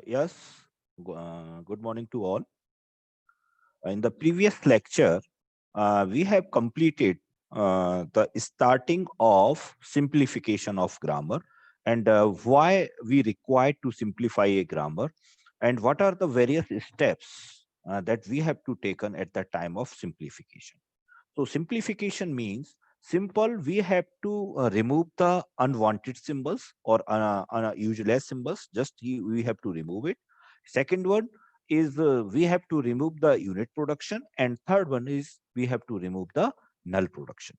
Yes, good morning to all. In the previous lecture, we have completed the starting of simplification of grammar and why we require to simplify a grammar and what are the various steps that we have to taken at the time of simplification. So simplification means simple. We have to remove the unwanted symbols or useless symbols. We have to remove it. Second one is we have to remove the unit production, and third one is we have to remove the null production.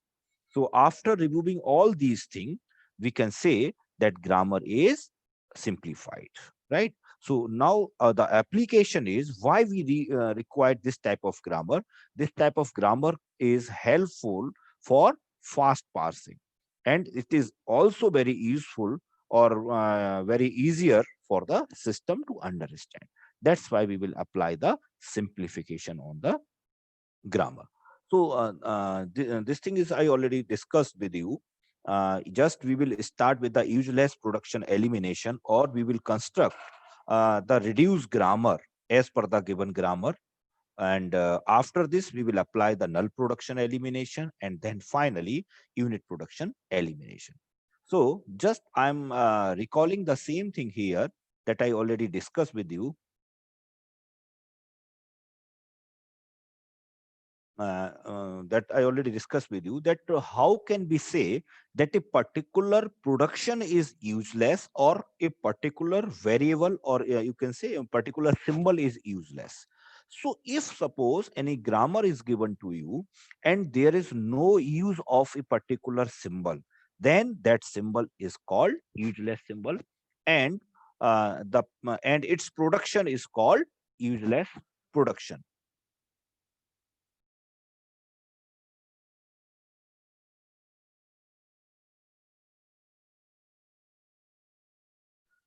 So after removing all these things, we can say that grammar is simplified, right? So now the application is why we require this type of grammar. This type of grammar is helpful for fast parsing, and it is also very useful or very easier for the system to understand. That's why we will apply the simplification on the grammar. So this thing is I already discussed with you. Just we will start with the useless production elimination, or we will construct the reduced grammar as per the given grammar. And after this, we will apply the null production elimination, and then finally unit production elimination. So just I'm recalling the same thing here that I already discussed with you. That I already discussed with you, that how can we say that a particular production is useless or a particular variable, or you can say a particular symbol is useless. So if suppose any grammar is given to you and there is no use of a particular symbol, then that symbol is called useless symbol, and and its production is called useless production.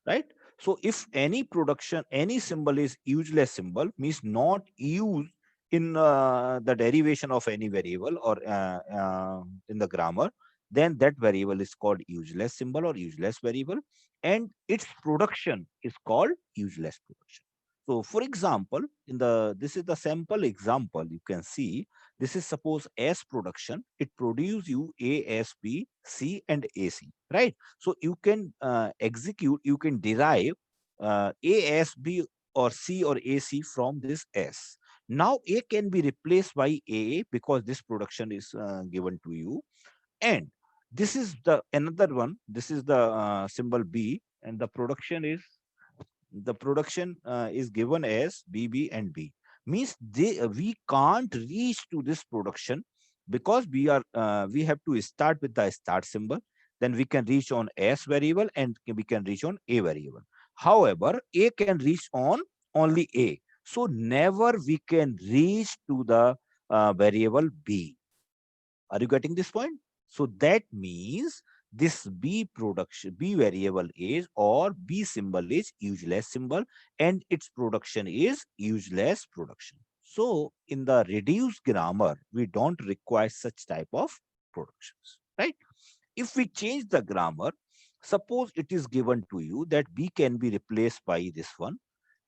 Right? So if any production, any symbol is useless symbol, means not used in the derivation of any variable or in the grammar, then that variable is called useless symbol or useless variable, and its production is called useless production. So for example, in the this is the sample example. You can see this is suppose S production. It produce you A, S, B, C, and AC, right? So you can execute, you can derive A, S, B, or C or AC from this S. Now A can be replaced by A because this production is given to you, and this is the another one. This is the symbol B, and the production is given as BB and B. Means we can't reach to this production because we have to start with the start symbol. Then we can reach on S variable and we can reach on A variable. However, A can reach on only A. So never we can reach to the variable B. Are you getting this point? So that means this B variable is, or B symbol is useless symbol, and its production is useless production. So in the reduced grammar, we don't require such type of productions, right? If we change the grammar, suppose it is given to you that B can be replaced by this one.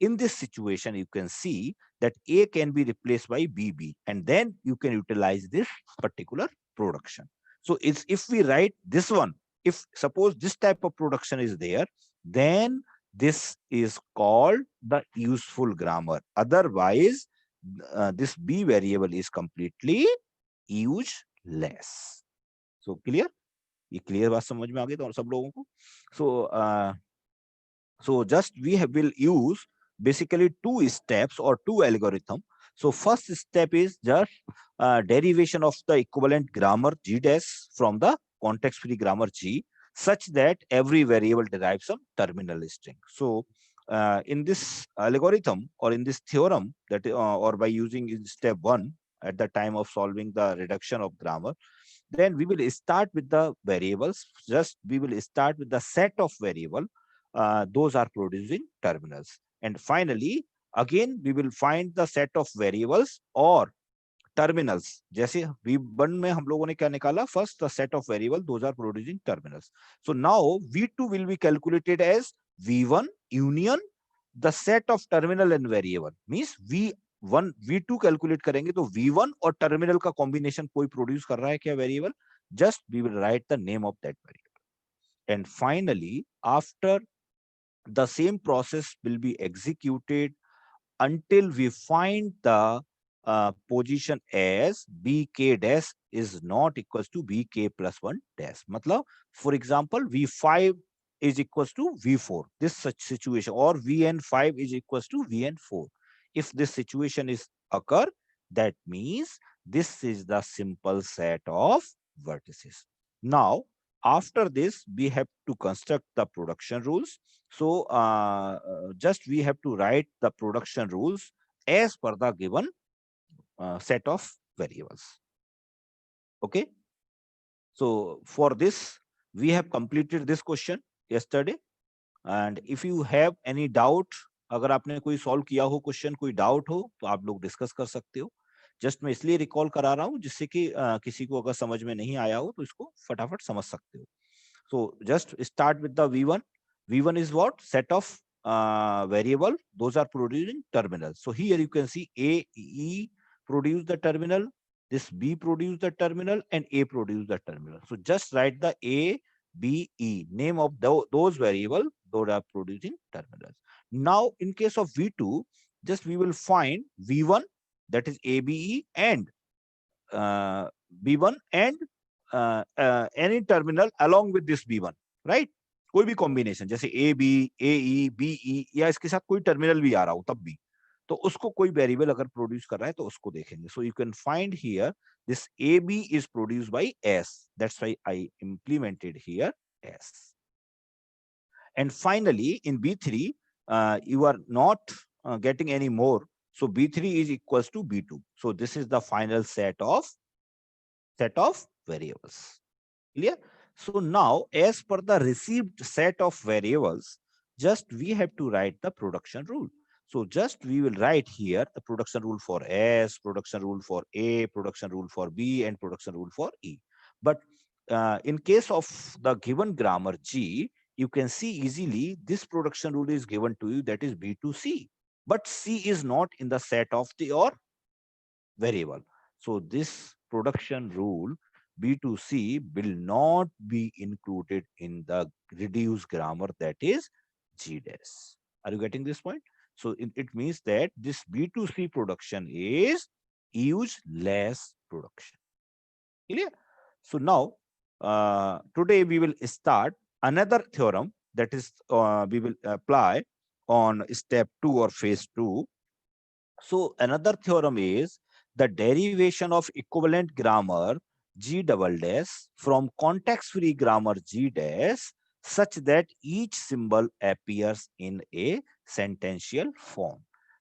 In this situation, you can see that A can be replaced by BB, and then you can utilize this particular production. So it's if we write this one, if suppose this type of production is there, then this is called the useful grammar. Otherwise, this B variable is completely useless. So clear? ये clear बात समझ में आ गई तो सब लोगों को. So just will use basically two steps or two algorithm. So first step is just derivation of the equivalent grammar G dash from the context free grammar G, such that every variable derives some terminal string. So in this algorithm or in this theorem, that or by using in step one at the time of solving the reduction of grammar, then we will start with the variables. Just we will start with the set of variable. Those are producing terminals. And finally, again, we will find the set of variables or terminals. जैसे V1 में हम लोगों ने क्या निकाला? First, the set of variable, those are producing terminals. So now V2 will be calculated as V1 union the set of terminal and variable means V1 V2 calculate करेंगे तो V1 और टर्मिनल का कॉम्बिनेशन कोई produce कर रहा है क्या variable, just we will write the name of that variable. And finally, after the same process will be executed until we find the position as bk dash is not equals to bk plus 1 dash. मतलब for example v5 is equals to v4, this such situation, or vn5 is equals to vn4. If this situation is occur, that means this is the simple set of vertices. Now after this we have to construct the production rules. So just we have to write the production rules as per the given set of variables. Okay. So for this, we have completed this question yesterday. And if you have any doubt, अगर आपने कोई solve किया हो question, कोई doubt हो तो आप लोग डिस्कस कर सकते हो. जस्ट मैं इसलिए रिकॉल करा रहा हूं जिससे कि किसी को अगर समझ में नहीं आया हो तो इसको फटाफट समझ सकते हो. So just start with the V1. V1 is what? Set of variable. Those are producing terminals. So here you can see A, E produce the terminal. This B produce the terminal and A produce the terminal. So just write the A, B, E, name of those variable. Those are producing terminals. Now in case of V2, just we will find V1, that is A, B, E, and B1 and any terminal along with this B1, right? कोई भी combination जैसे A B, A E, B E या इसके साथ कोई terminal भी आ रहा हो तब भी, तो उसको कोई वेरिएबल अगर प्रोड्यूस कर रहा है तो उसको देखेंगे. So you can find here this A B is produced by S, that's why I implemented here S. And finally in B3 you are not getting any more, so B3 is equals to B2. So this is the final set of variables. Clear? So now as per the received set of variables, just we have to write the production rule. So just we will write here the production rule for S, production rule for A, production rule for B, and production rule for E. But in case of the given grammar G, you can see easily this production rule is given to you, that is B to C. But C is not in the set of your variable. So this production rule B to C will not be included in the reduced grammar, that is G dash. Are you getting this point? So it means that this B to C production is useless production. Clear? So now today we will start another theorem, that is we will apply on step 2 or phase 2. So another theorem is the derivation of equivalent grammar G double dash from context-free grammar G dash such that each symbol appears in a sentential form.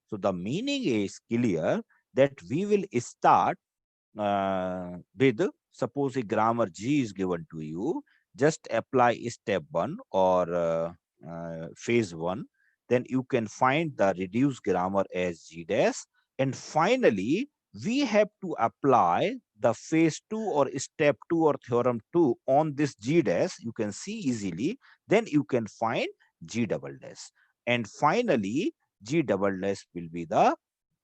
So the meaning is clear that we will start with, suppose a grammar G is given to you, just apply step 1 or phase 1, then you can find the reduced grammar as G dash. And finally, we have to apply the phase 2 or step 2 or theorem 2 on this G dash. You can see easily, then you can find G double dash. And finally, G double dash will be the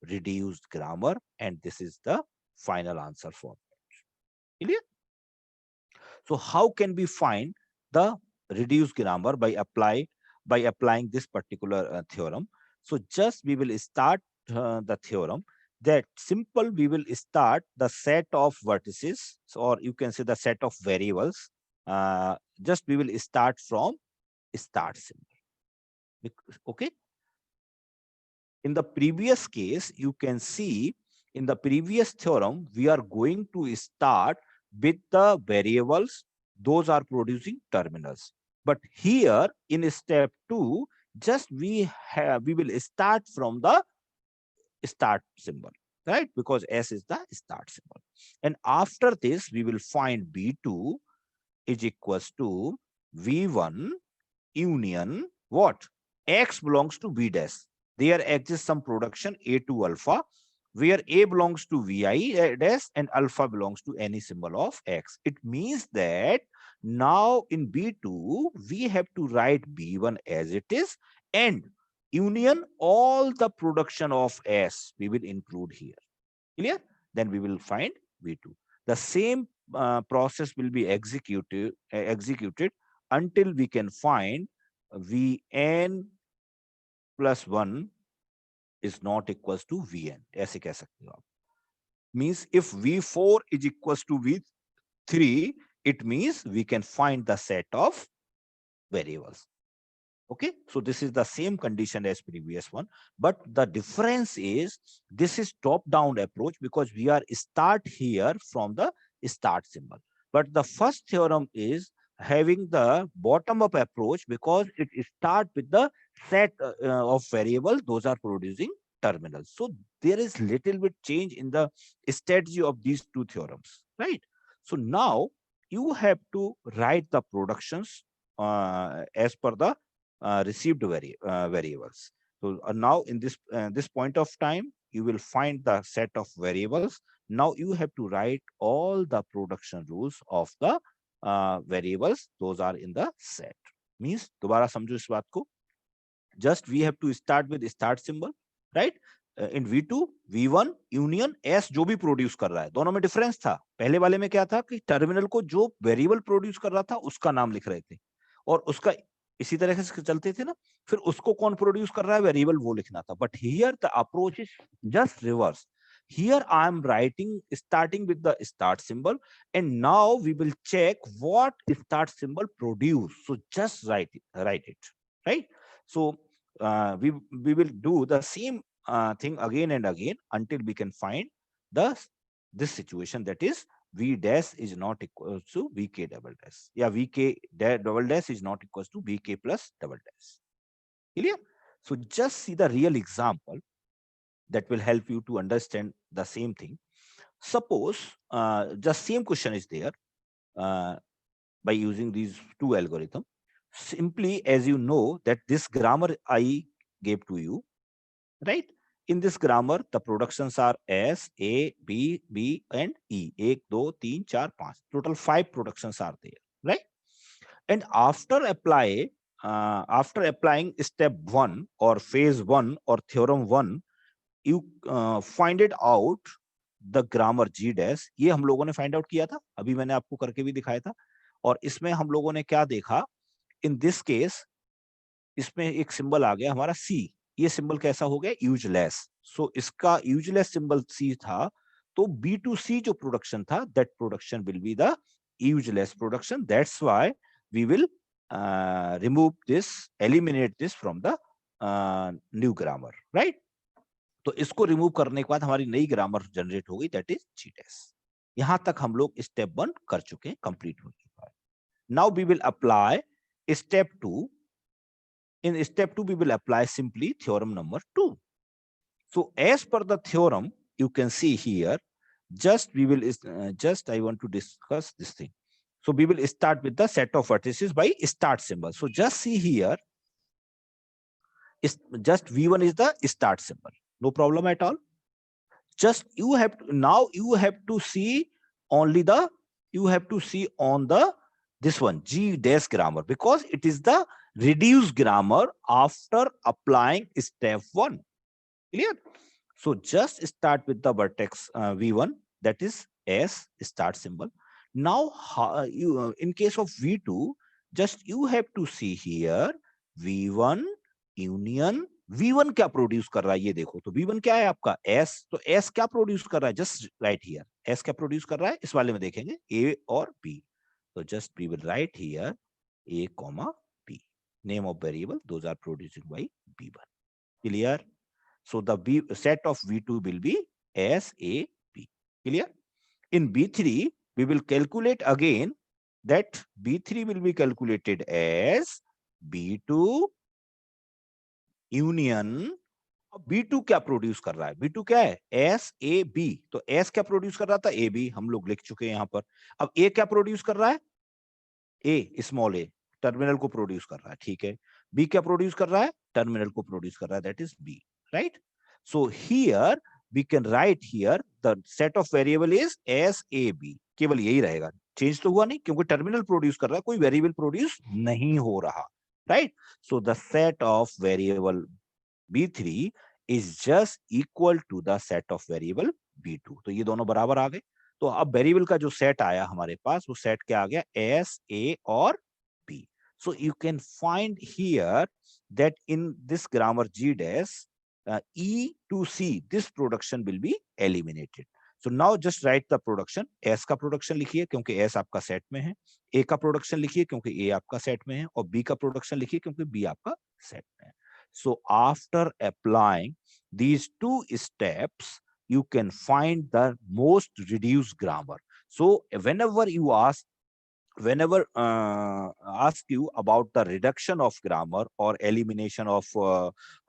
reduced grammar, and this is the final answer for that. Clear? So how can we find the reduced grammar by applying this particular theorem? So just we will start the theorem that simple. We will start the set of vertices, or you can say the set of variables. Just we will start from start symbol. Okay. In the previous case, you can see in the previous theorem, we are going to start with the variables. Those are producing terminals. But here in step 2, just we will start from the start symbol, right? Because S is the start symbol. And after this, we will find B2 is equals to V1 union what? X belongs to B dash. There exists some production A to alpha, where A belongs to Vi dash and alpha belongs to any symbol of X. It means that now in B2, we have to write B1 as it is, and union all the production of S we will include here. Clear? Then we will find V2. The same process will be executed until we can find Vn plus 1 is not equals to Vn. ऐसे कह सकते हो आप. Means if V4 is equals to V3, it means we can find the set of variables. Okay, so this is the same condition as previous one, but the difference is this is top-down approach because we are start here from the start symbol. But the first theorem is having the bottom-up approach because it start with the set of variables, those are producing terminals. So there is little bit change in the strategy of these two theorems, right? So now you have to write the productions as per the received variables. So now in this point of time, you will find the set of variables. Now you have to write all the production rules of the variables. Those are in the set. Means दोबारा समझो इस बात को. Just we have to start with start symbol, right? In V2, V1 union S जो भी produce कर रहा है, दोनों में डिफरेंस था. पहले वाले में क्या था कि टर्मिनल को जो वेरिएबल प्रोड्यूस कर रहा था उसका नाम लिख रहे थे और उसका इसी तरह से चलते थे ना. फिर उसको कौन प्रोड्यूस कर रहा है वेरिएबल वो लिखना था. But here the approach is just reverse. Here I am writing starting with the start symbol and now we will check what start symbol produce. So just write it, right? So we will do the same thing again and again until we can find this situation, that is V dash is not equal to Vk double dash. Yeah, Vk double dash is not equal to Vk plus double dash. Clear? So just see the real example that will help you to understand the same thing. Suppose just same question is there by using these two algorithms. Simply as you know that this grammar I gave to you, right? In this grammar, the productions are S, A, B, B, and E. 1, 2, 3, 4, 5. Total 5 productions are there, right? And after applying step 1 or phase 1 or theorem 1, you find it out the grammar G dash. ये हम लोगों ने find out किया था, अभी मैंने आपको करके भी दिखाया था. और इसमें हम लोगों ने क्या देखा, in this case इसमें एक सिंबल आ गया हमारा C. ये सिंबल कैसा हो गया, यूजलेस. सो इसका यूजलेस सिंबल C था, तो B2C जो प्रोडक्शन था, that production will be the useless production. That's why we will remove this, eliminate this from the new grammar, right? तो इसको रिमूव करने के बाद हमारी नई ग्रामर जनरेट हो गई, दैट इज G dash. यहां तक हम लोग स्टेप 1 कर चुके हैं, कंप्लीट हो चुका है. Now we will apply step 2. In step 2, we will apply simply theorem number 2. So as per the theorem, you can see here, just we will, I want to discuss this thing. So we will start with the set of vertices by start symbol. So just see here, just V1 is the start symbol. No problem at all. Just you have to, now you have to see only the, you have to see on the this one G dash grammar because it is the reduced grammar after applying step 1. Clear? So just start with the vertex V1, that is S start symbol. Now you in case of V2, just you have to see here V1 union. V1 क्या produce कर रहा है ये देखो. तो V1 क्या है आपका S. तो S क्या प्रोड्यूस कर रहा है, जस्ट राइट हियर. S क्या प्रोड्यूस कर रहा है इस वाले में देखेंगे, A और B. So just we will write here A comma B. Name of variable, those are producing by B1. Clear? So the set of V2 will be S, A, B. Clear? In B3, we will calculate again that B3 will be calculated as B2 union. B2 क्या produce कर रहा है, B2 क्या है S, A, B. तो S क्या produce कर रहा था, A, B हम लोग लिख चुके हैं यहां पर. अब A क्या प्रोड्यूस कर रहा है, A स्मॉल a टर्मिनल को प्रोड्यूस कर रहा है, ठीक है. B क्या प्रोड्यूस कर रहा है, टर्मिनल को प्रोड्यूस कर रहा है, that is B, right? So here we can write here the set of variable is S, A, B. केवल यही रहेगा, चेंज तो हुआ नहीं क्योंकि टर्मिनल प्रोड्यूस कर रहा है, कोई वेरिएबल प्रोड्यूस नहीं हो रहा, right? So the set of variable B3 is just equal to the set of variable B2. तो ये दोनों बराबर आ गए। तो अब वेरिएबल का जो सेट आया हमारे पास, वो सेट क्या आ गया? S, A और B. So you can find here that in this grammar G dash, E to C, this production will be eliminated. So now just write the production. S का production लिखिए क्योंकि S आपका set में है, A का production लिखिए क्योंकि A आपका सेट में है, और B का प्रोडक्शन लिखिए क्योंकि B आपका सेट में है. So after applying these two steps, you can find the most reduced grammar. So whenever ask you about the reduction of grammar or elimination of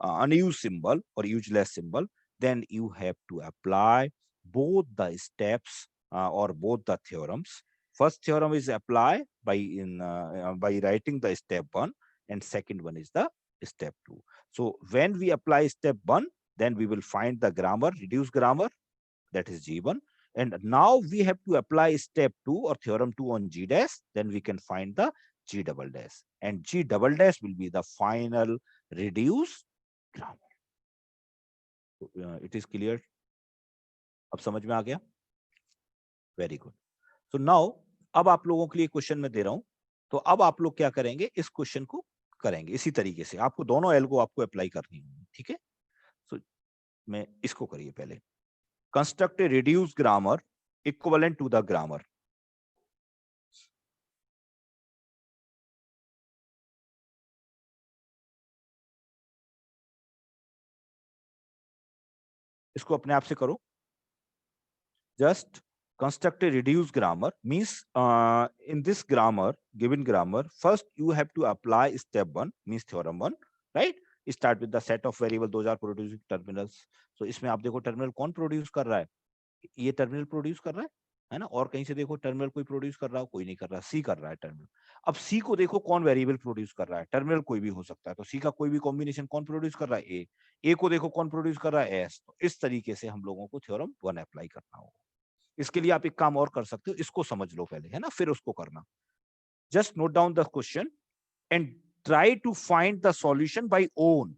unused symbol or useless symbol, then you have to apply both the steps or both the theorems. First theorem is apply by writing the step 1, and second one is the step 2. So when we apply step 1, then we will find the grammar, reduced grammar, that is G1. And now we have to apply step 2 or theorem 2 on G dash, then we can find the G double dash. And G double dash will be the final reduced grammar. It is clear? अब समझ में आ गया? Very good. So now, अब आप लोगों के लिए question मैं दे रहा हूं, तो अब आप लोग क्या करेंगे? इस क्वेश्चन को करेंगे इसी तरीके से। आपको दोनों एल्गो आपको अप्लाई करनी है, ठीक है? So मैं इसको करिए पहले। Construct a reduced grammar equivalent to the grammar. इसको अपने आप से करो। Just construct a reduced grammar means in this grammar, given grammar, first you have to apply step 1 means theorem 1, right? Start with the set of variable, those are producing terminals. So इसमें आप देखो terminal कौन produce कर रहा है? ये terminal produce कर रहा है ना? और कहीं से देखो टर्मिनल कोई प्रोड्यूस कर रहा हो? कोई नहीं कर रहा, सी कर रहा है टर्मिनल। अब सी को देखो कौन वेरिएबल प्रोड्यूस कर रहा है? टर्मिनल कोई भी हो सकता है, तो सी का कोई भी कॉम्बिनेशन कौन प्रोड्यूस कर रहा है? ए को देखो कौन प्रोड्यूस कर रहा है? एस। तो इस तरीके से हम लोगों को थ्योरम 1 अप्लाई करना होगा। इसके लिए आप एक काम और कर सकते हो, इसको समझ लो पहले, है ना, फिर उसको करना। Just note down the question and try to find the solution by own.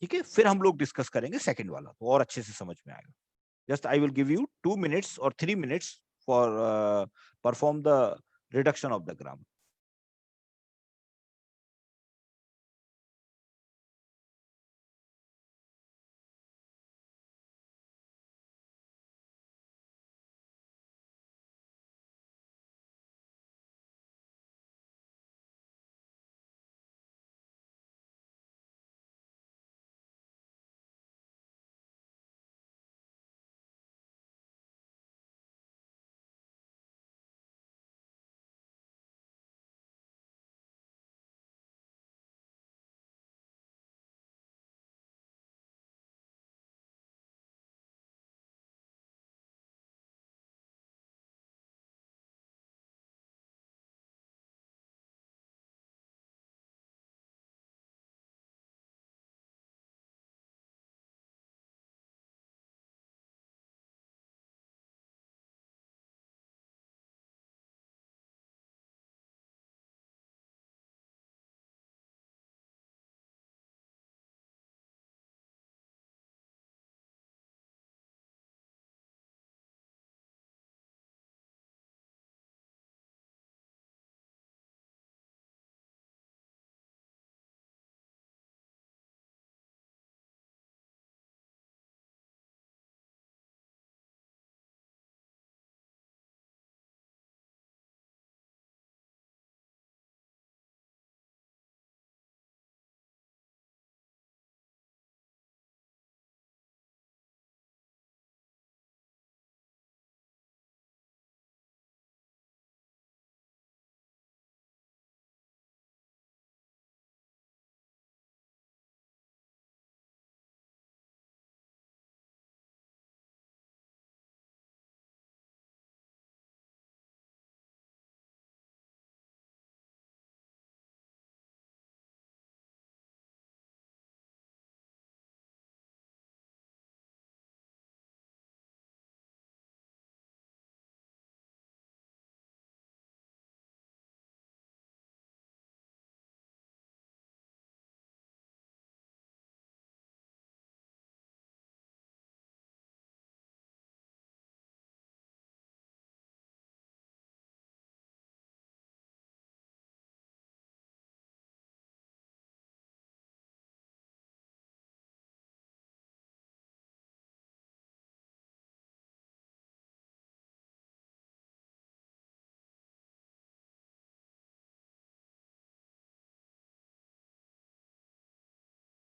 ठीक है, फिर हम लोग डिस्कस करेंगे सेकंड वाला, तो और अच्छे से समझ में आएगा। Just I will give you 2 minutes or 3 minutes for perform the reduction of the grammar.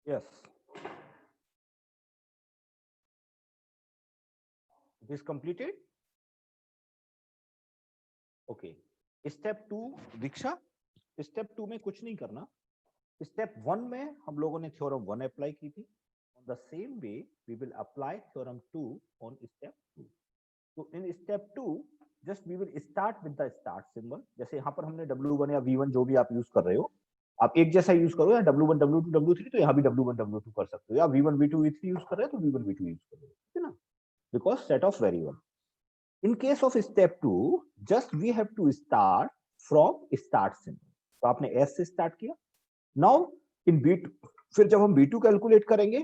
Yes, it is completed. Okay. Step 2 Diksha, step 2 में कुछ नहीं करना। स्टेप 1 में हम लोगों ने थ्योरम 1 अप्लाई की थी। On the same way, we will apply theorem 2 on step 2. So in step 2, just we will start with the start symbol. जैसे यहाँ पर हमने W1 या V1 जो भी आप यूज कर रहे हो, आप एक जैसा यूज करो, या W1, W2, W3, तो यहाँ भी W1, W2 कर सकते हो, या V1, V2, V3 यूज कर रहे हो तो V1, V2 यूज करो, ठीक है ना? Because set of variable. In case of step 2, just we have to start from start symbol. तो आपने S से स्टार्ट किया। Now in B2, फिर जब हम B2 कैलकुलेट करेंगे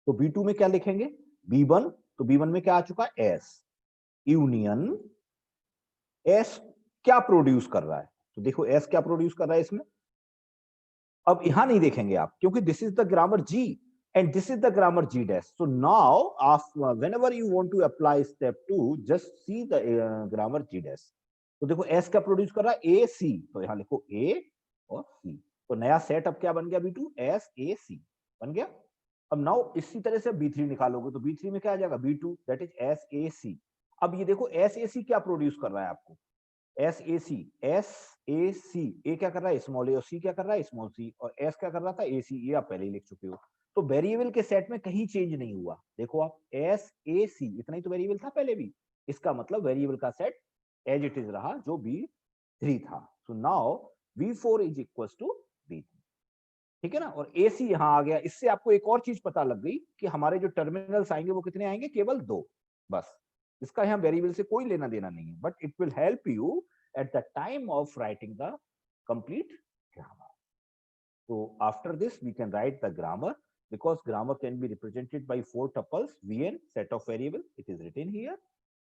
तो B2 में क्या लिखेंगे? B1, तो B1 में क्या आ चुका है? S यूनियन S क्या प्रोड्यूस कर रहा है? तो देखो S क्या प्रोड्यूस कर रहा है इसमें। अब यहां नहीं देखेंगे आप, क्योंकि this is the grammar G and this is the grammar G dash. So now, whenever you want to apply step 2, just see the grammar G dash. तो देखो S क्या प्रोड्यूस कर रहा है? A C, तो यहां लिखो A और C। तो नया सेट अब क्या बन गया? B2 S A C बन गया। अब नाउ इसी तरह से B3 निकालोगे तो B3 में क्या आ जाएगा? B2 that is S A C। अब ये देखो S A C क्या प्रोड्यूस कर रहा है आपको? S A C, S A सी, ए क्या कर रहा है? स्मॉल ए, और सी क्या कर रहा है? स्मॉल सी, और एस क्या कर रहा था? ए सी। ये आप पहले ही लिख चुके हो। तो वेरिएबल के सेट में कहीं चेंज नहीं हुआ। देखो आप, एस ए सी इतना ही तो वेरिएबल था पहले भी। इसका मतलब वेरिएबल का सेट एज इट इज रहा, जो B3 था। So now B4 is equal to B3, ठीक है ना? और ए सी यहां आ गया। इससे आपको एक और चीज पता लग गई कि हमारे जो टर्मिनल्स आएंगे वो कितने आएंगे? केवल 2, बस। इसका यहाँ वेरिएबल से कोई लेना देना नहीं है, but it will help you at the time of writing the complete grammar. So after this we can write the grammar, because grammar can be represented by 4 tuples. Vn, set of variable, it is written here.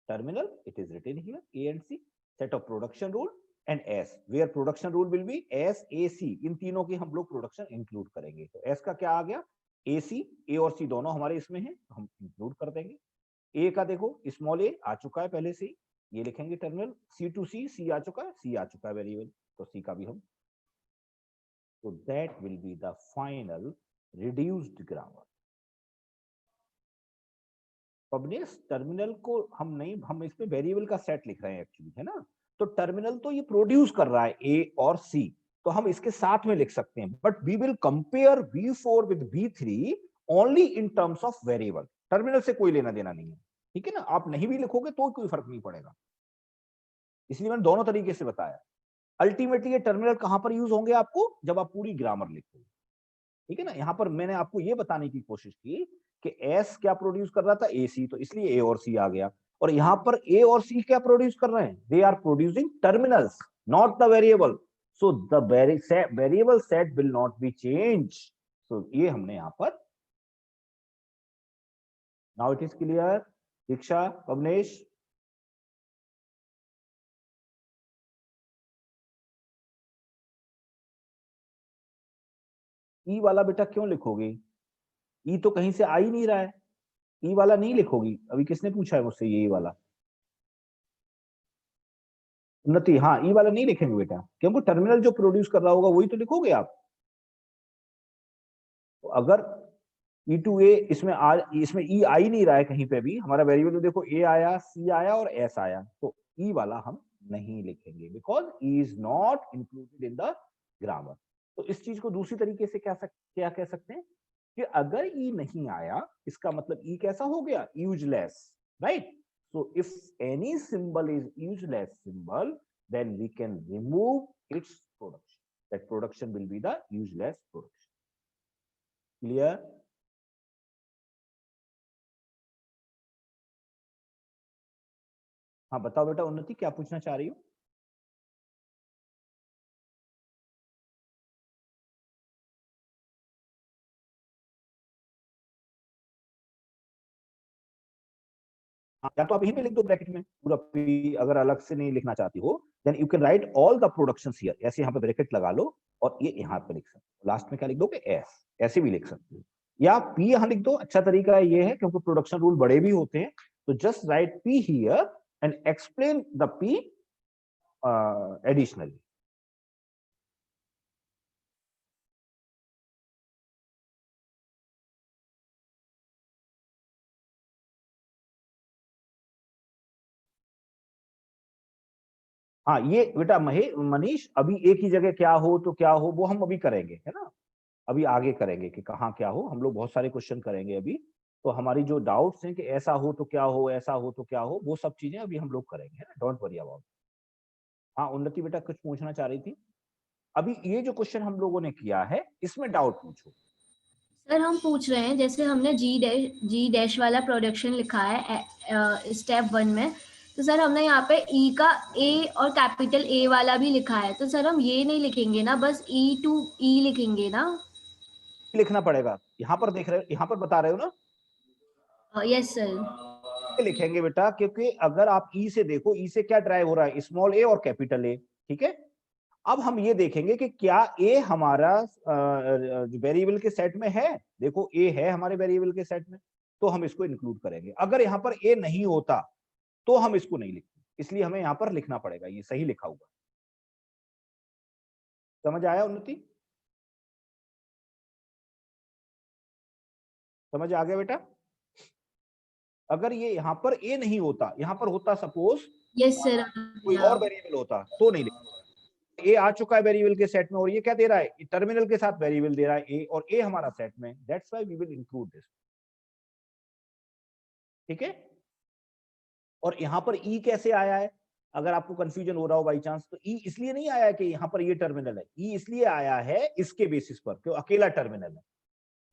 Terminal, it is written here, A and C. Set of production rule and S, where production rule will be S, A, C. इन तीनों की हम लोग production include करेंगे। तो S का क्या आ गया? AC, A और C दोनों हमारे इसमें हैं, तो हम इंक्लूड कर देंगे। ए का देखो स्मॉल ए आ चुका है पहले से ही, ये लिखेंगे टर्मिनल। सी टू सी, सी आ चुका है, सी आ चुका है वेरिएबल, तो सी का भी हम। तो that will be the final reduced grammar. Publish terminal को हम नहीं, हम इस पे वेरिएबल का सेट लिख रहे हैं एक्चुअली, है ना? तो टर्मिनल तो ये प्रोड्यूस कर रहा है ए और सी, तो हम इसके साथ में लिख सकते हैं, but we will compare B4 with B3 only in terms of variable. Terminal से कोई लेना देना नहीं है, ठीक है ना? आप नहीं भी लिखोगे तो कोई फर्क नहीं पड़ेगा, इसलिए मैंने दोनों तरीके से बताया। अल्टीमेटली ये टर्मिनल कहां पर यूज होंगे आपको? जब आप पूरी ग्रामर लिखोगे, ठीक है ना? यहां पर मैंने आपको ये बताने की कोशिश की कि एस क्या प्रोड्यूस कर रहा था? ए सी, तो इसलिए ए और सी आ गया। और यहां पर ए और सी क्या प्रोड्यूस कर रहे हैं? They are producing terminals, not the variable. So the variable set will not be change. So ये हमने यहां पर, now it is clear Diksha, Pavnesh? E वाला बेटा क्यों लिखोगे? ई तो कहीं से आ ही नहीं रहा है, ई वाला नहीं लिखोगी। अभी किसने पूछा है मुझसे ये वाला? उन्नति, हाँ, ई वाला नहीं लिखेंगे बेटा, क्योंकि टर्मिनल जो प्रोड्यूस कर रहा होगा वही तो लिखोगे आप। तो अगर ई टू ए इसमें ई आ ही नहीं रहा है कहीं पे भी, हमारा वेरिएबल देखो ए आया, सी आया और एस आया, तो ई वाला हम नहीं लिखेंगे, because E is not included in the grammar. तो इस चीज को दूसरी तरीके से क्या कह सकते हैं कि अगर ई नहीं आया, इसका मतलब ई कैसा हो गया? Useless, right? So if any symbol is useless symbol, then we can remove its production. That production will be the useless production. Clear? हाँ बताओ बेटा उन्नति, क्या पूछना चाह रही हो? हाँ, या तो आप यहीं पे लिख दो ब्रैकेट में पूरा P, अगर अलग से नहीं लिखना चाहती हो, then you can write all the productions here. ऐसे यहाँ पे ब्रैकेट लगा लो और ये यहाँ पे लिख सकते हो। लास्ट में क्या लिख दोगे? एस, ऐसे भी लिख सकते हो, या P यहाँ लिख दो। अच्छा तरीका ये है, क्योंकि प्रोडक्शन रूल बड़े भी होते हैं, तो just right P here and explain the P additionally. हाँ ये बेटा मनीष, अभी एक ही जगह क्या हो तो क्या हो वो हम अभी करेंगे, है ना, अभी आगे करेंगे कि कहाँ क्या हो, हम लोग बहुत सारे क्वेश्चन करेंगे अभी। तो हमारी जो डाउट्स हैं कि ऐसा हो तो क्या हो, ऐसा हो तो क्या हो, वो सब चीजें अभी हम लोग करेंगे, है ना, डोंट वरी अबाउट। हाँ उन्नति बेटा कुछ पूछना चाह रही थी। अभी ये जो क्वेश्चन हम लोगों ने किया है इसमें डाउट पूछो। सर हम पूछ रहे हैं, जैसे हमने जी डैश वाला प्रोडक्शन लिखा है स्टेप 1 में, तो सर हमने यहाँ पे ई का ए और कैपिटल ए वाला भी लिखा है, तो सर हम ये नहीं लिखेंगे ना, बस ई टू ई लिखेंगे ना? लिखना पड़ेगा, यहाँ पर देख रहे हो, यहाँ पर बता रहे हो ना, यस सर। लिखेंगे बेटा, क्योंकि अगर आप ई से देखो, ई से क्या ड्राइव हो रहा है, स्मॉल ए और कैपिटल ए, ठीक है। अब हम ये देखेंगे कि क्या ए हमारा वेरिएबल के सेट में है, देखो ए है हमारे वेरिएबल के सेट में, तो हम इसको इंक्लूड करेंगे। अगर यहाँ पर ए नहीं होता तो हम इसको नहीं लिखते, इसलिए हमें यहाँ पर लिखना पड़ेगा, ये सही लिखा हुआ। समझ आया उन्नति? समझ आ गया बेटा? अगर ये यहाँ पर ए नहीं होता, यहाँ पर होता सपोज यस सर। कोई और वेरिएबल होता तो नहीं लिखते। ए आ चुका है वेरिएबल के सेट में और ये क्या दे रहा है, टर्मिनल के साथ वेरिएबल दे रहा है ए, और ए हमारा सेट में, that's why we will include this, ठीक है। और यहाँ पर ई कैसे आया है, अगर आपको कंफ्यूजन हो रहा हो बाई चांस, तो ई इसलिए नहीं आया कि यहाँ पर ये टर्मिनल है, ई इसलिए आया है इसके बेसिस पर कि अकेला टर्मिनल है।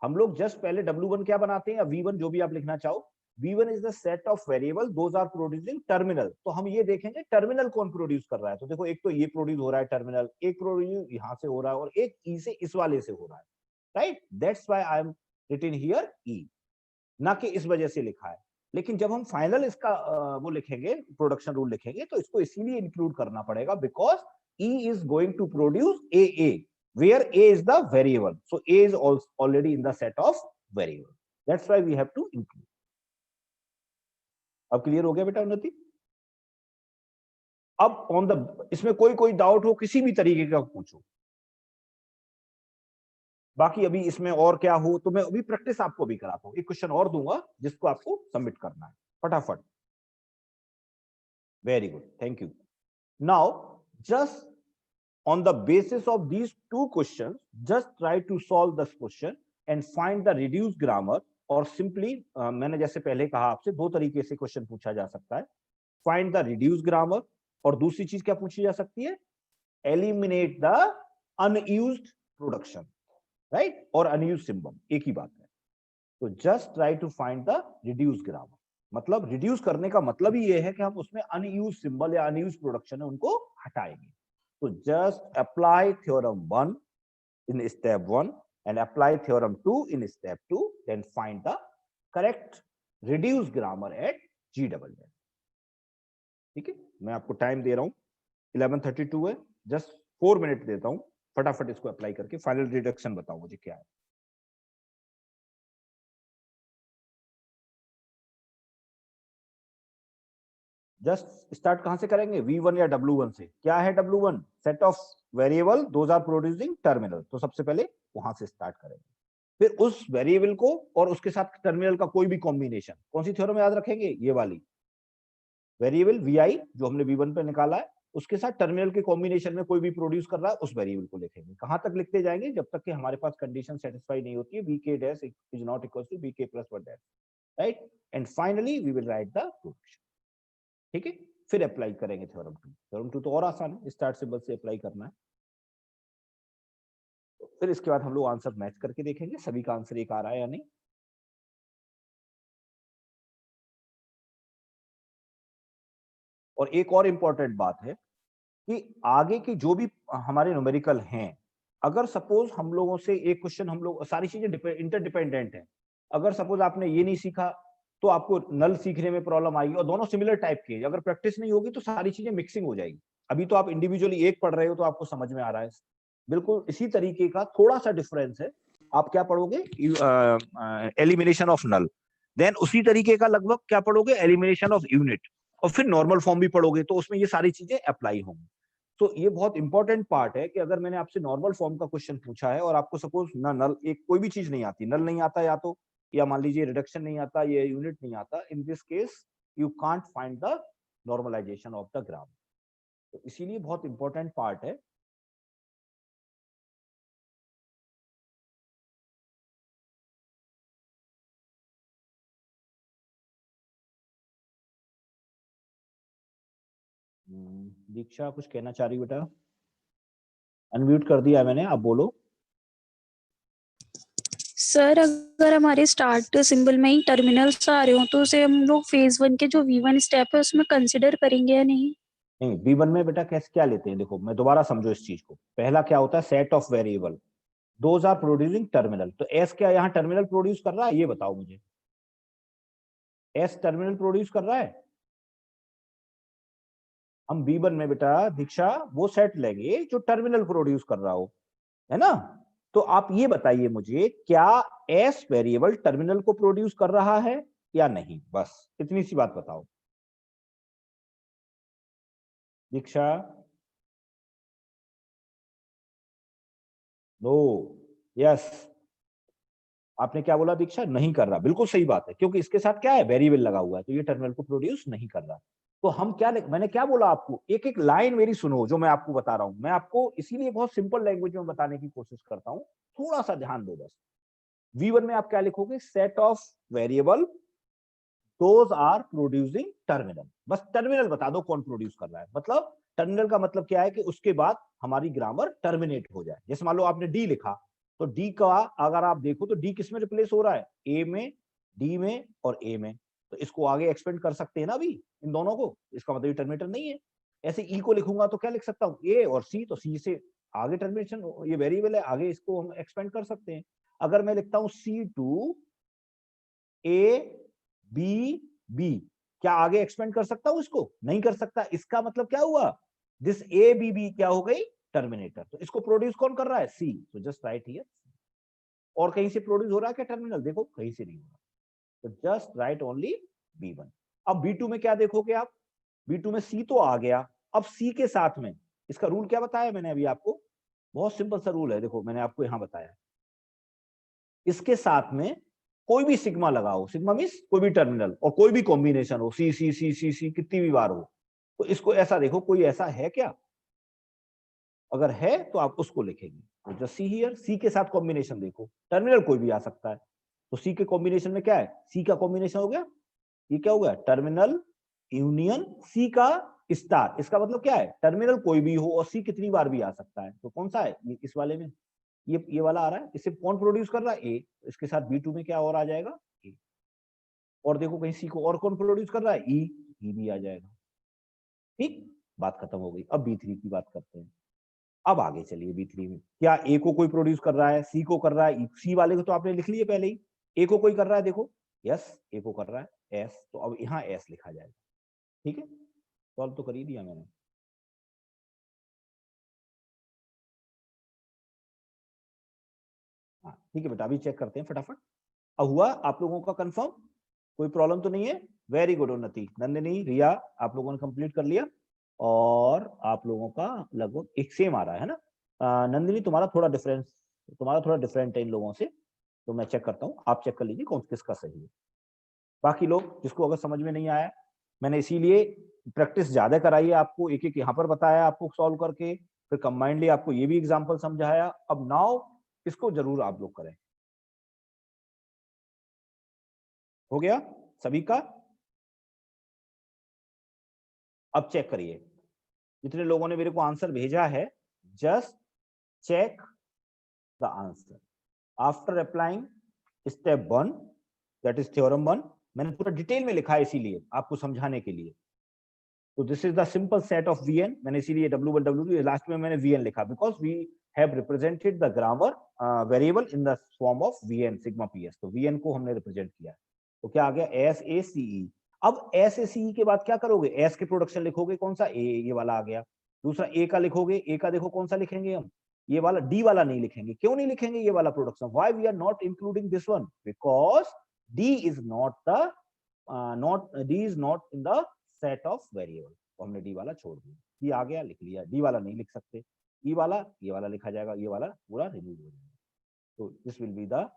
हम लोग जस्ट पहले W1 क्या बनाते हैं, या V1 जो भी आप लिखना चाहो, V1 is the set of variable those are producing terminal. तो हम ये देखेंगे टर्मिनल कौन प्रोड्यूस कर रहा है, तो देखो एक तो ये प्रोड्यूस हो रहा है टर्मिनल, एक प्रोड्यूस यहाँ से हो रहा है, और एक ई से इस वाले से हो रहा है, right, that's why I am written here e, ना कि इस वजह से लिखा है। लेकिन जब हम फाइनल इसका वो लिखेंगे, प्रोडक्शन रूल लिखेंगे, तो इसको इसीलिए इंक्लूड करना पड़ेगा because E is going to produce AA, where A is the variable. So A is also already in the set of variable. That's why we have to include. अब clear हो गया बेटा उन्नति? अब ऑन द, इसमें कोई doubt हो किसी भी तरीके का पूछो, बाकी अभी इसमें और क्या हो तो मैं अभी प्रैक्टिस आपको भी कराता हूं, एक क्वेश्चन और दूंगा जिसको आपको सबमिट करना है फटाफट। Very good, thank you. Now just on the basis of these two questions, just try to solve this question and find the reduced grammar, और simply मैंने जैसे पहले कहा आपसे दो तरीके से क्वेश्चन पूछा जा सकता है, find the reduced grammar, और दूसरी चीज क्या पूछी जा सकती है, eliminate the unused production, right, और unused symbol एक ही बात है। तो just try to find the reduced grammar, मतलब रिड्यूस करने का मतलब ही ये है कि हम उसमें अनयूज सिंबल या अनयूज प्रोडक्शन है उनको हटाएंगे। So just apply theorem 1 in step 1 and apply theorem 2 in step 2, then find the correct reduced grammar at G double dash। ठीक है, मैं आपको टाइम दे रहा हूं, 11:32 है, जस्ट 4 मिनट देता हूं, फटाफट इसको अप्लाई करके फाइनल रिडक्शन बताओ मुझे क्या है। जस्ट स्टार्ट कहां से करेंगे, V1 या W1 से। क्या है W1, set of variable those are producing terminal, तो सबसे पहले वहां से स्टार्ट करेंगे, फिर उस वेरिएबल को और उसके साथ टर्मिनल का कोई भी कॉम्बिनेशन, कौन सी थ्योरम याद रखेंगे, ये वाली, वेरिएबल Vi जो हमने V1 पे निकाला है उसके साथ टर्मिनल के कॉम्बिनेशन में कोई भी प्रोड्यूस कर रहा है उस वेरिएबल को लिखेंगे। कहां तक लिखते जाएंगे, जब तक कि हमारे पास कंडीशन सेटिस्फाई नहीं होती है, Vk dash is not equal to Vk plus one dash, right, and finally we will write the production. ठीक है, फिर अप्लाई करेंगे थ्योरम 2। थ्योरम 2 तो और आसान है, स्टार्ट सिंबल से अप्लाई करना है। फिर इसके बाद हम लोग आंसर मैच करके देखेंगे सभी का आंसर एक आ रहा है या नहीं। और एक और इंपॉर्टेंट बात है कि आगे की जो भी हमारे न्यूमेरिकल हैं, अगर सपोज हम लोगों से एक क्वेश्चन, हम लोग सारी चीजें इंटरडिपेंडेंट है, अगर सपोज आपने ये नहीं सीखा तो आपको नल सीखने में प्रॉब्लम आएगी, और दोनों सिमिलर टाइप के, अगर प्रैक्टिस नहीं होगी तो सारी चीजें मिक्सिंग हो जाएगी। अभी तो आप इंडिविजुअली एक पढ़ रहे हो तो आपको समझ में आ रहा है, बिल्कुल इसी तरीके का थोड़ा सा डिफरेंस है। आप क्या पढ़ोगे, एलिमिनेशन ऑफ नल, देन उसी तरीके का लगभग क्या पढ़ोगे, एलिमिनेशन ऑफ यूनिट, और फिर नॉर्मल फॉर्म भी पढ़ोगे, तो उसमें ये सारी चीजें अप्लाई होंगी। तो ये बहुत इंपॉर्टेंट पार्ट है कि अगर मैंने आपसे नॉर्मल फॉर्म का क्वेश्चन पूछा है और आपको सपोज ना नल, एक कोई भी चीज नहीं आती, नल नहीं आता या तो, या मान लीजिए रिडक्शन नहीं आता, ये यूनिट नहीं आता, in this case you can't find the normalisation of the graph. तो इसीलिए बहुत इंपॉर्टेंट पार्ट है। दीक्षा कुछ कहना चाह रही बेटा? अनम्यूट कर दिया मैंने, आप बोलो। सर अगर हमारे स्टार्ट सिंबल में ही टर्मिनल्स आ रहे हो तो उसे हम लोग फेज 1 के जो V1 स्टेप है उसमें कंसिडर करेंगे या नहीं? नहीं, B1 में बेटा कैसे क्या लेते हैं, देखो मैं दोबारा समझो इस चीज को। पहला क्या होता है, set of variable, those are producing terminal. तो एस क्या यहाँ टर्मिनल प्रोड्यूस कर रहा है, ये बताओ मुझे। एस टर्मिनल प्रोड्यूस कर रहा है? हम B1 में बेटा दीक्षा वो सेट लेंगे जो टर्मिनल प्रोड्यूस कर रहा हो, है ना। तो आप ये बताइए मुझे, क्या एस वेरिएबल टर्मिनल को प्रोड्यूस कर रहा है या नहीं, बस इतनी सी बात बताओ दीक्षा। No, yes. आपने क्या बोला दीक्षा? नहीं कर रहा, बिल्कुल सही बात है, क्योंकि इसके साथ क्या है, वेरिएबल लगा हुआ है, तो ये टर्मिनल को प्रोड्यूस नहीं कर रहा। तो हम क्या, मैंने क्या बोला आपको, एक एक लाइन मेरी सुनो जो मैं आपको बता रहा हूं। मैं आपको इसीलिए बहुत सिंपल लैंग्वेज में बताने की कोशिश करता हूं, थोड़ा सा ध्यान दो बस। V1 में आप क्या लिखोगे, set of variable those are producing terminal. बस टर्मिनल बता दो कौन प्रोड्यूस कर रहा है। मतलब टर्मिनल का मतलब क्या है कि उसके बाद हमारी ग्रामर टर्मिनेट हो जाए। जैसे मान लो आपने डी लिखा, तो डी का अगर आप देखो तो डी किस में रिप्लेस हो रहा है, ए में, डी में और ए में। तो इसको आगे एक्सपेंड कर सकते हैं ना अभी इन दोनों को, इसका मतलब ये टर्मिनेटर नहीं है। ऐसे ई को लिखूंगा तो क्या लिख सकता हूँ, ए और सी, तो सी से आगे टर्मिनेशन, ये वेरिएबल है, आगे इसको हम एक्सपेंड कर सकते हैं। अगर मैं लिखता हूँ C2 ए बी बी, क्या आगे एक्सपेंड कर सकता हूं इसको? नहीं कर सकता। इसका मतलब क्या हुआ, दिस ए बी बी क्या हो गई, टर्मिनेटर। तो इसको प्रोड्यूस कौन कर रहा है, सी। तो जस्ट राइट हियर। और कहीं से प्रोड्यूस हो रहा है क्या टर्मिनल? देखो कहीं से नहीं हो रहा, तो जस्ट राइट ओनली B1। अब B2 में क्या देखोगे आप, B2 में C तो आ गया। अब C के साथ में इसका रूल क्या बताया मैंने अभी आपको, बहुत सिंपल सा रूल है, देखो मैंने आपको यहां बताया। इसके साथ में कोई भी सिग्मा लगाओ, सिग्मा मींस कोई भी टर्मिनल और कोई भी कॉम्बिनेशन हो, सी सी सी सी सी कितनी भी बार हो, तो इसको ऐसा देखो, कोई ऐसा है क्या? अगर है तो आप उसको लिखेंगे। तो जस्ट सी हियर, सी के साथ कॉम्बिनेशन देखो, टर्मिनल कोई भी आ सकता है। तो सी के कॉम्बिनेशन में क्या है, सी का कॉम्बिनेशन हो गया, ये क्या हो गया, टर्मिनल यूनियन सी का स्टार। इसका मतलब क्या है, टर्मिनल कोई भी हो और सी कितनी बार भी आ सकता है। तो कौन सा है, इस वाले में ये वाला आ रहा है। इसे कौन प्रोड्यूस कर रहा है, ए। इसके साथ B2 में क्या और आ जाएगा, ए। और देखो कहीं सी को और कौन प्रोड्यूस कर रहा है, ई, ई भी आ जाएगा। ठीक, बात खत्म हो गई। अब B3 की बात करते हैं। अब आगे चलिए, B3 में क्या ए को कोई प्रोड्यूस कर रहा है, सी को कर रहा है, सी वाले को तो आपने लिख लिए पहले ही। ए को कोई कर रहा है, देखो यस, ए को कर रहा है एस, तो अब यहाँ एस लिखा जाएगा। ठीक है, सॉल्व तो कर ही दिया मैंने। हाँ ठीक है बेटा, अभी चेक करते हैं फटाफट। अब हुआ आप लोगों का कंफर्म, कोई प्रॉब्लम तो नहीं है? वेरी गुड उन्नति, नंदिनी, रिया, आप लोगों ने कंप्लीट कर लिया और आप लोगों का लगभग एक सेम आ रहा है ना। नंदिनी तुम्हारा थोड़ा डिफरेंट है इन लोगों से, तो मैं चेक करता हूँ, आप चेक कर लीजिए कौन किसका सही है। बाकी लोग जिसको अगर समझ में नहीं आया, मैंने इसीलिए प्रैक्टिस ज्यादा कराई है आपको, एक एक यहाँ पर बताया आपको सॉल्व करके, फिर कंबाइंडली आपको ये भी एग्जाम्पल समझाया। अब नाउ इसको जरूर आप लोग करें। हो गया सभी का? अब चेक करिए, जितने लोगों ने मेरे को आंसर भेजा है, just check the answer after applying step 1, that is theorem 1। मैंने पूरा डिटेल में लिखा है इसीलिए आपको समझाने के लिए। तो this is the simple set of Vn, मैंने इसीलिए W1 W2 लास्ट में मैंने Vn लिखा, because we have represented the grammar variable in the form of Vn sigma PS। तो Vn को हमने रिप्रेजेंट किया। तो क्या आ गया, SACE। अब SACE के बाद क्या करोगे, S के प्रोडक्शन लिखोगे, कौन सा, A, ये वाला आ गया। दूसरा A का लिखोगे, A का देखो कौन सा लिखेंगे हम, ये वाला, D वाला नहीं लिखेंगे। क्यों नहीं लिखेंगे ये वाला production, why we are not including this one, because D is not in the set of variable। तो हमने D वाला छोड़ दिया, ये आ गया, लिख लिया। D वाला नहीं लिख सकते, E वाला, ये वाला लिखा जाएगा, ये वाला पूरा रिमूव हो जाएगा। तो this will be the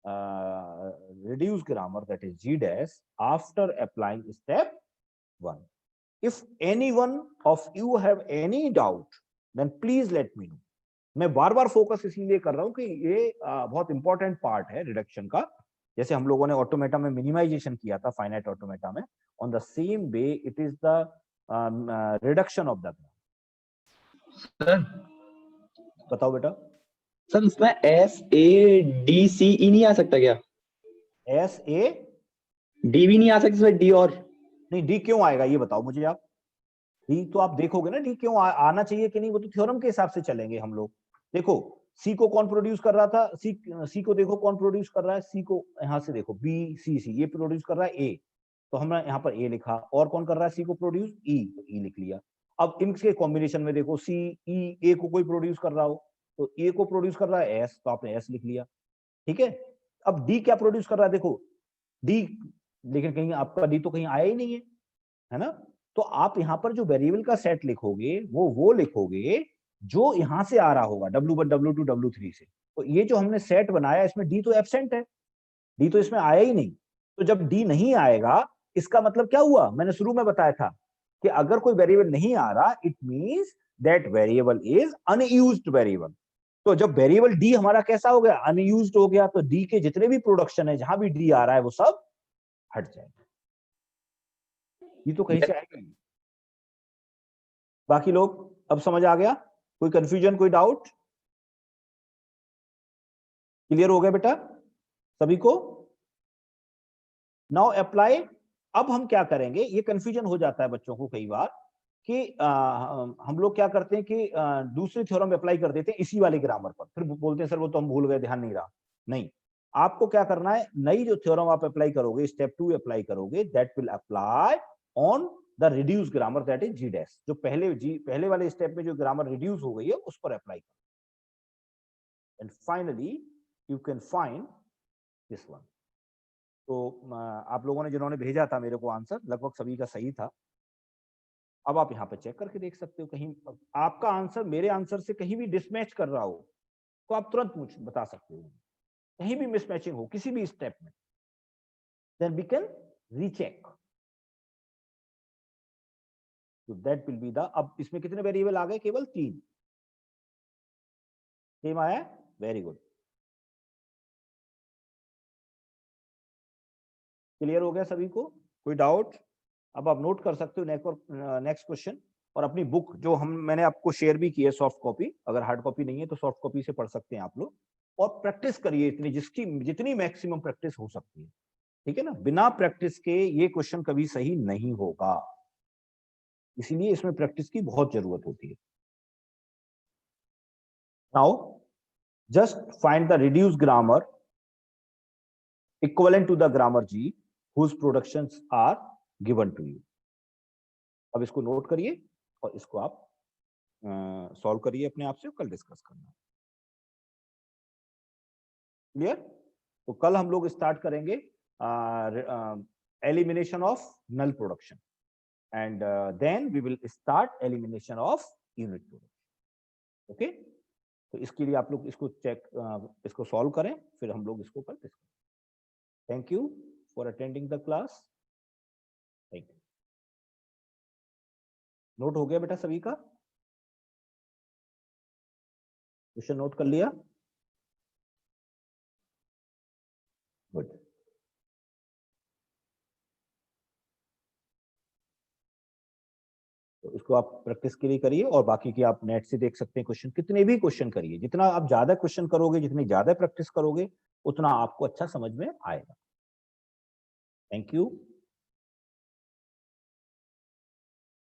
reduced grammar, that is G dash, after applying step 1। If anyone of you have any doubt then please let me know. मैं बार बार फोकस इसलिए कर रहा हूं कि ये बहुत इंपॉर्टेंट पार्ट है रिडक्शन का। जैसे हम लोगों ने ऑटोमेटा में मिनिमाइजेशन किया था, फाइनाइट ऑटोमेटा में, on the same way it is the reduction of the. Sir बताओ बेटा। सर इसमें SADCE नहीं आ सकता क्या? SAD भी नहीं आ सकता इसमें, डी और नहीं, डी क्यों आएगा ये बताओ मुझे आप। डी तो आप देखोगे ना, डी क्यों आना चाहिए कि नहीं, वो तो थ्योरम के हिसाब से चलेंगे हम लोग। देखो सी को कौन प्रोड्यूस कर रहा था, सी को देखो कौन प्रोड्यूस कर रहा है, सी को यहां से देखो BCC, ये प्रोड्यूस कर रहा है ए, तो हमने यहाँ पर ए लिखा। और कौन कर रहा है सी को प्रोड्यूस, ई, तो ई लिख लिया। अब इनके कॉम्बिनेशन में देखो सी ई, ए को कोई प्रोड्यूस कर रहा हो तो ए को प्रोड्यूस कर रहा है एस, तो आपने एस लिख लिया। ठीक है, अब डी क्या प्रोड्यूस कर रहा है, देखो डी, लेकिन कहीं आपका डी तो कहीं आया ही नहीं है ना। तो आप यहाँ पर जो वेरिएबल का सेट लिखोगे वो लिखोगे जो यहां से आ रहा होगा W1 W2 W3 से। तो ये जो हमने सेट बनाया इसमें डी तो एब्सेंट है, डी तो इसमें आया ही नहीं। तो जब डी नहीं आएगा इसका मतलब क्या हुआ, मैंने शुरू में बताया था कि अगर कोई वेरिएबल नहीं आ रहा it means that variable is unused variable. तो जब वेरिएबल डी हमारा कैसा हो गया, अनयूज्ड हो गया, तो डी के जितने भी प्रोडक्शन है जहां भी डी आ रहा है वो सब हट जाएगा। ये तो कहीं से आएगा ही। बाकी लोग अब समझ आ गया, कोई कंफ्यूजन, कोई डाउट, क्लियर हो गया बेटा सभी को। Now apply. अब हम क्या करेंगे, ये कंफ्यूजन हो जाता है बच्चों को कई बार कि हम लोग क्या करते हैं कि दूसरे थ्योरम अप्लाई कर देते हैं इसी वाले ग्रामर पर, फिर बोलते हैं सर वो तो हम भूल गए, ध्यान नहीं रहा। नहीं, आपको क्या करना है, नई जो थ्योरम आप अप्लाई करोगे, स्टेप 2 अप्लाई करोगे, that will apply on the reduce grammar, that is G dash. जो पहले वाले स्टेप में जो ग्रामर रिड्यूस हो गई है उस पर अप्लाई करो, and finally you can find this one. तो आप लोगों ने जिन्होंने भेजा था मेरे को आंसर, लगभग सभी का सही था। अब आप यहाँ पे चेक करके देख सकते हो, कहीं आपका आंसर मेरे आंसर से कहीं भी डिसमैच कर रहा हो तो आप तुरंत मुझे बता सकते हो, कहीं भी मिसमैचिंग हो किसी भी स्टेप में, देन वी कैन रीचेक। तो दैट विल बी द, अब इसमें कितने वेरिएबल आ गए, केवल 3। सेम आया, वेरी गुड, क्लियर हो गया सभी को, कोई डाउट। अब आप नोट कर सकते हो नेक्स्ट क्वेश्चन, और अपनी बुक जो मैंने आपको शेयर भी की है सॉफ्ट कॉपी, अगर हार्ड कॉपी नहीं है तो सॉफ्ट कॉपी से पढ़ सकते हैं आप लोग, और प्रैक्टिस करिए इतनी जितनी मैक्सिमम प्रैक्टिस हो सकती है। ठीक है ना, बिना प्रैक्टिस के ये क्वेश्चन कभी सही नहीं होगा, इसीलिए इसमें प्रैक्टिस की बहुत जरूरत होती है। Now just find the reduce grammar equivalent to the grammar G whose productions are given to you। अब इसको नोट करिए और इसको आप सॉल्व करिए अपने आप से, कल डिस्कस करना। क्लियर? तो कल हम लोग स्टार्ट करेंगे elimination of null production, and then we will start elimination of unit production. Okay, तो इसके लिए आप लोग इसको इसको सॉल्व करें, फिर हम लोग इसको कल discuss. Thank you for attending the class. Thank you. Note हो गया बेटा सभी का? क्वेश्चन नोट कर लिया? गुड। तो इसको आप प्रैक्टिस के लिए करिए, और बाकी की आप नेट से देख सकते हैं क्वेश्चन, कितने भी क्वेश्चन करिए, जितना आप ज्यादा क्वेश्चन करोगे, जितनी ज्यादा प्रैक्टिस करोगे, उतना आपको अच्छा समझ में आएगा। Thank you.